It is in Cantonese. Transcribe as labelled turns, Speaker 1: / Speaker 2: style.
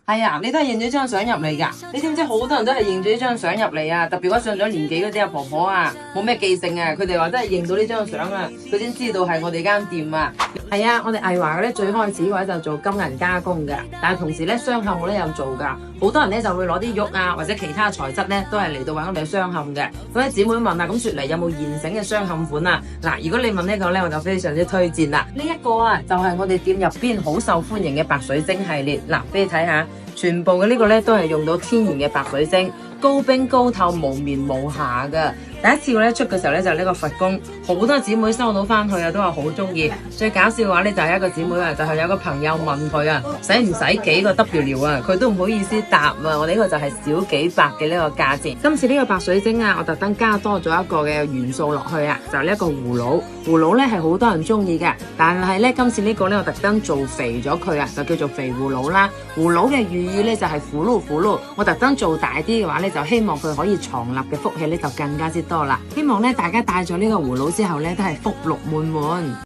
Speaker 1: 係啊，你都係認咗張相入嚟㗎。你知唔知好多人都係認咗呢張相入嚟啊？特別嗰上咗年紀嗰啲阿婆婆啊，冇咩記性啊，佢哋話真係認到呢張相啊，佢先知道係我哋間店啊。係啊，我哋藝華咧最開始嘅話就做金銀加工嘅，但係同時咧鑲嵌我都有做㗎。好多人咧就會攞啲玉啊或者其他材質咧都係嚟到揾我哋鑲嵌嘅。咁啲姊妹問啊，咁雪梨有冇現成嘅鑲嵌款啊？嗱，如果你問呢個咧，我就非常之推薦啦。呢一個啊就係我哋店入邊好受歡迎嘅白水晶系列。嗱，俾你睇下。全部嘅呢個咧都係用到天然嘅白水晶，高冰高透，無棉無瑕㗎。第一次咧出嘅時候咧就呢個佛宮，好多姊妹收到翻去啊，都話好中意。最搞笑嘅話咧就係一個姊妹啊，就係有個朋友問佢啊，使唔使幾個 W 啊？佢都唔好意思答啊。我哋呢個就係少幾百嘅呢個價錢。今次呢個白水晶啊，我特登加多咗一個嘅元素落去啊，就係呢一個葫蘆。葫蘆咧係好多人中意嘅，但係咧今次呢個咧我特登做肥咗佢啊，就叫做肥葫蘆啦。葫蘆嘅寓意咧就係葫蘆葫蘆，我特登做大啲嘅話咧，就希望佢可以藏立嘅福氣咧就更加之多啦。希望咧大家戴咗呢個葫蘆之後咧都係福祿滿滿。